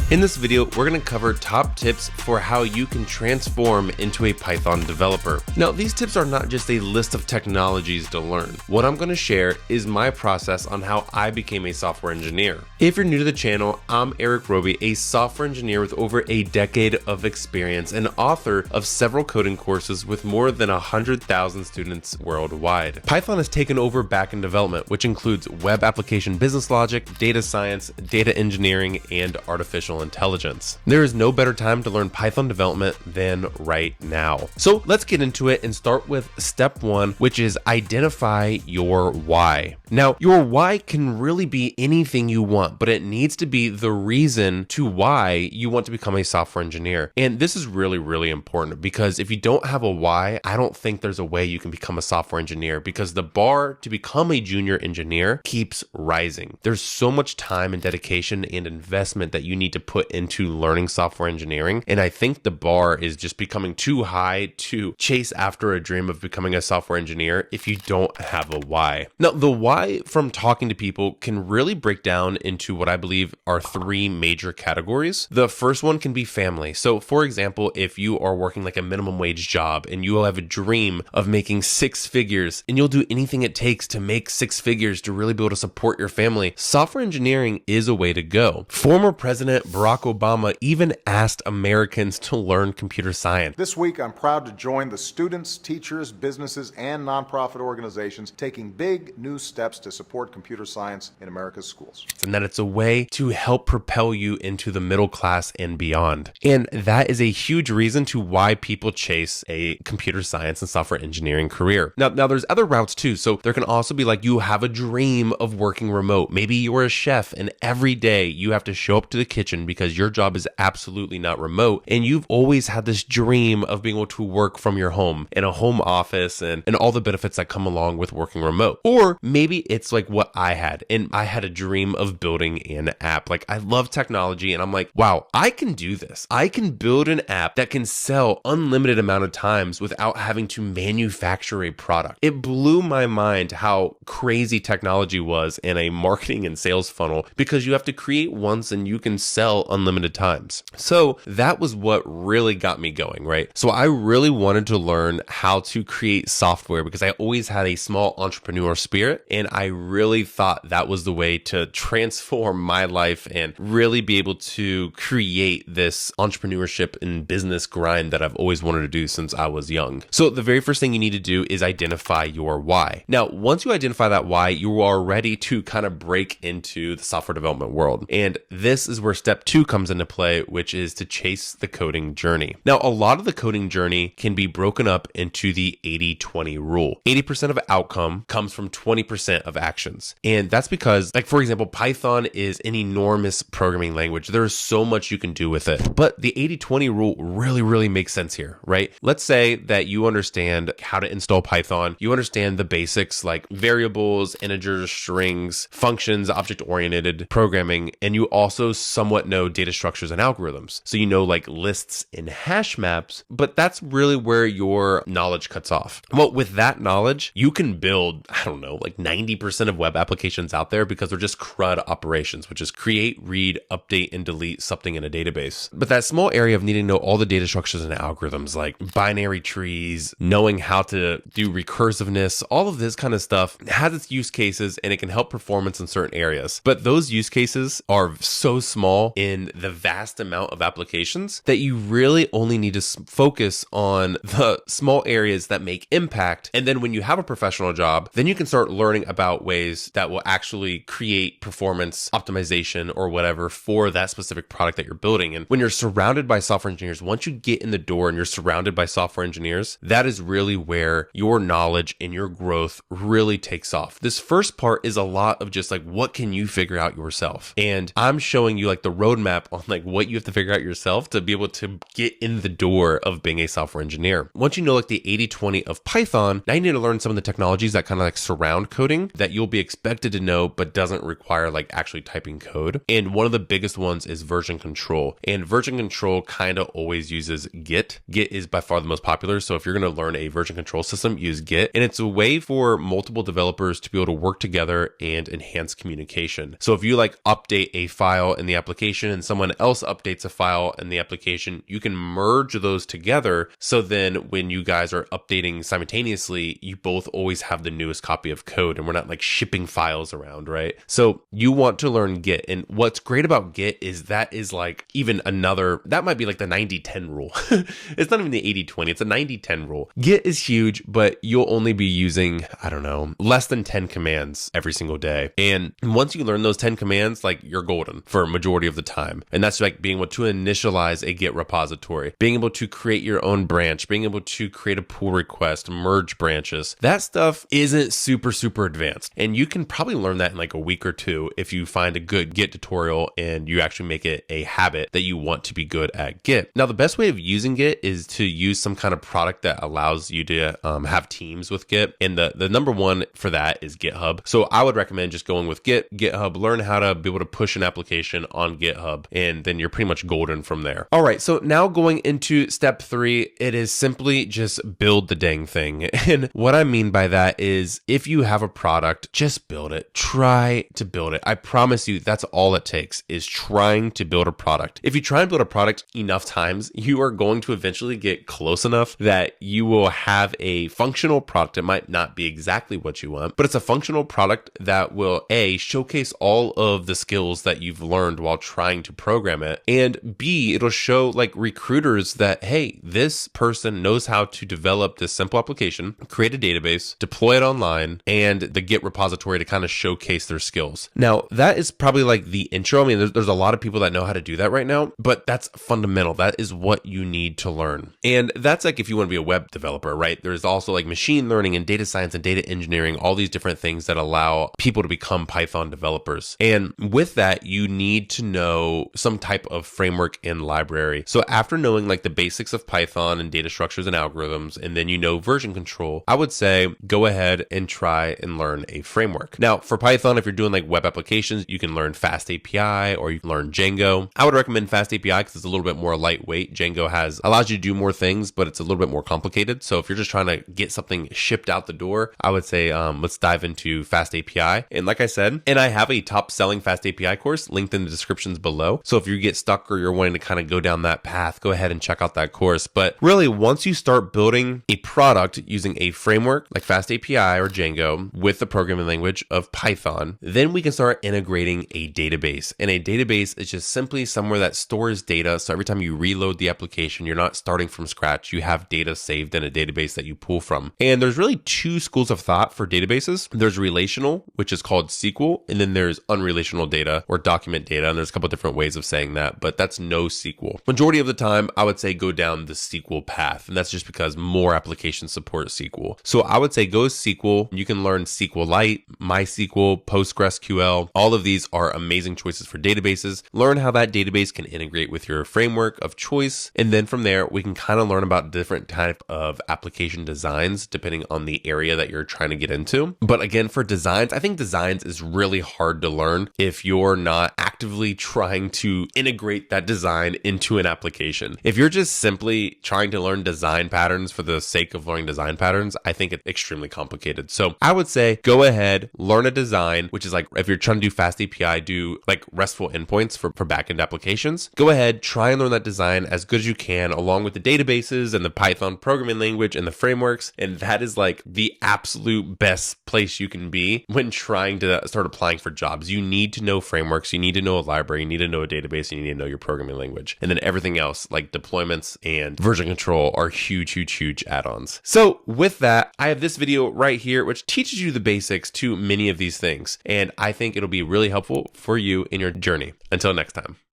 In this video, we're going to cover top tips for how you can transform into a Python developer. Now, these tips are not just a list of technologies to learn. What I'm going to share is my process on how I became a software engineer. If you're new to the channel, I'm Eric Roby, a software engineer with over a decade of experience and author of several coding courses with more than 100,000 students worldwide. Python has taken over backend development, which includes web application business logic, data science, data engineering, and artificial intelligence. There is no better time to learn Python development than right now. So let's get into it and start with step one, which is identify your why. Now, your why can really be anything you want, but it needs to be the reason to why you want to become a software engineer. And this is really, really important because if you don't have a why, I don't think there's a way you can become a software engineer because the bar to become a junior engineer keeps rising. There's so much time and dedication and investment that you need to put into learning software engineering. And I think the bar is just becoming too high to chase after a dream of becoming a software engineer if you don't have a why. Now, the why from talking to people can really break down into what I believe are three major categories. The first one can be family. So for example, if you are working like a minimum wage job and you will have a dream of making six figures and you'll do anything it takes to make six figures to really be able to support your family, software engineering is a way to go. Former President Barack Obama even asked Americans to learn computer science. This week, I'm proud to join the students, teachers, businesses, and nonprofit organizations taking big new steps to support computer science in America's schools. And that it's a way to help propel you into the middle class and beyond. And that is a huge reason to why people chase a computer science and software engineering career. Now there's other routes too. So there can also be like you have a dream of working remote. Maybe you're a chef and every day you have to show up to the kitchen because your job is absolutely not remote. And you've always had this dream of being able to work from your home in a home office and all the benefits that come along with working remote. Or maybe it's like what I had. And I had a dream of building an app. Like I love technology and I'm like, wow, I can do this. I can build an app that can sell unlimited amount of times without having to manufacture a product. It blew my mind how crazy technology was in a marketing and sales funnel because you have to create once and you can sell unlimited times. So that was what really got me going, right? So I really wanted to learn how to create software because I always had a small entrepreneur spirit and I really thought that was the way to transform my life and really be able to create this entrepreneurship and business grind that I've always wanted to do since I was young. So the very first thing you need to do is identify your why. Now, once you identify that why, you are ready to kind of break into the software development world. And this is where step two comes into play, which is to chase the coding journey. Now, a lot of the coding journey can be broken up into the 80-20 rule. 80% of outcome comes from 20% of actions. And that's because, like, for example, Python is an enormous programming language. There is so much you can do with it. But the 80-20 rule really makes sense here, right? Let's say that you understand how to install Python. You understand the basics like variables, integers, strings, functions, object-oriented programming, and you also somewhat know data structures and algorithms. So you know like lists and hash maps, but that's really where your knowledge cuts off. Well, with that knowledge, you can build, I don't know, like 90% of web applications out there because they're just CRUD operations, which is create, read, update, and delete something in a database. But that small area of needing to know all the data structures and algorithms like binary trees, knowing how to do recursiveness, all of this kind of stuff has its use cases and it can help performance in certain areas. But those use cases are so small in the vast amount of applications that you really only need to focus on the small areas that make impact. And then when you have a professional job, then you can start learning about ways that will actually create performance optimization or whatever for that specific product that you're building. And when you're surrounded by software engineers, once you get in the door and you're surrounded by software engineers, that is really where your knowledge and your growth really takes off. This first part is a lot of just like, what can you figure out yourself? And I'm showing you like the roadmap on like what you have to figure out yourself to be able to get in the door of being a software engineer. Once you know like the 80-20 of Python, now you need to learn some of the technologies that kind of like surround coding that you'll be expected to know, but doesn't require like actually typing code. And one of the biggest ones is version control. And version control kind of always uses Git. Git is by far the most popular. So if you're going to learn a version control system, use Git. And it's a way for multiple developers to be able to work together and enhance communication. So if you like update a file in the application, application and someone else updates a file in the application, you can merge those together. So then when you guys are updating simultaneously, you both always have the newest copy of code and we're not like shipping files around, right? So you want to learn Git. And what's great about Git is that is like even another, that might be like the 90-10 rule. It's not even the 80-20, it's a 90-10 rule. Git is huge, but you'll only be using, I don't know, less than 10 commands every single day. And once you learn those 10 commands, like you're golden for a majority of the time. And that's like being able to initialize a Git repository, being able to create your own branch, being able to create a pull request, merge branches. That stuff isn't super advanced. And you can probably learn that in like a week or two if you find a good Git tutorial and you actually make it a habit that you want to be good at Git. Now, the best way of using Git is to use some kind of product that allows you to have teams with Git. And the number one for that is GitHub. So I would recommend just going with GitHub, learn how to be able to push an application on GitHub, and then you're pretty much golden from there. All right, so now going into step 3, it is simply just build the dang thing. And what I mean by that is if you have a product, just build it. Try to build it. I promise you that's all it takes is trying to build a product. If you try and build a product enough times, you are going to eventually get close enough that you will have a functional product. It might not be exactly what you want, but it's a functional product that will A, showcase all of the skills that you've learned while trying to program it, and B, it'll show like recruiters that, hey, this person knows how to develop this simple application, create a database, deploy it online, and the Git repository to kind of showcase their skills. Now, that is probably like the intro. I mean, there's a lot of people that know how to do that right now, but that's fundamental. That is what you need to learn. And that's like if you want to be a web developer, right? There's also like machine learning and data science and data engineering, all these different things that allow people to become Python developers. And with that, you need to know some type of framework and library. So after knowing like the basics of Python and data structures and algorithms, and then you know version control, I would say go ahead and try and learn a framework. Now for Python, if you're doing like web applications, you can learn FastAPI or you can learn Django. I would recommend FastAPI because it's a little bit more lightweight. Django allows you to do more things, but it's a little bit more complicated. So if you're just trying to get something shipped out the door, I would say let's dive into FastAPI. And like I said, and I have a top selling FastAPI course linked in the descriptions below. So if you get stuck or you're wanting to kind of go down that path, go ahead and check out that course. But really, once you start building a product using a framework like FastAPI or Django with the programming language of Python, then we can start integrating a database. And a database is just simply somewhere that stores data. So every time you reload the application, you're not starting from scratch. You have data saved in a database that you pull from. And there's really two schools of thought for databases. There's relational, which is called SQL, and then there's unrelational data or document data. And there's a couple different ways of saying that, but that's NoSQL. Majority of the time, I would say go down the SQL path. And that's just because more applications support SQL. So I would say go SQL. You can learn SQLite, MySQL, PostgreSQL. All of these are amazing choices for databases. Learn how that database can integrate with your framework of choice. And then from there, we can kind of learn about different type of application designs depending on the area that you're trying to get into. But again, for designs, I think designs is really hard to learn if you're not actively trying to integrate that design into an application. If you're just simply trying to learn design patterns for the sake of learning design patterns, I think it's extremely complicated. So I would say go ahead, learn a design, which is like if you're trying to do FastAPI, do like RESTful endpoints for backend applications. Go ahead, try and learn that design as good as you can, along with the databases and the Python programming language and the frameworks. And that is like the absolute best place you can be when trying to start applying for jobs. You need to know frameworks, you need to know a library, you need to know a database, you need to know your programming language. And then everything else like deployments and version control are huge add-ons. So with that, I have this video right here, which teaches you the basics to many of these things. And I think it'll be really helpful for you in your journey. Until next time.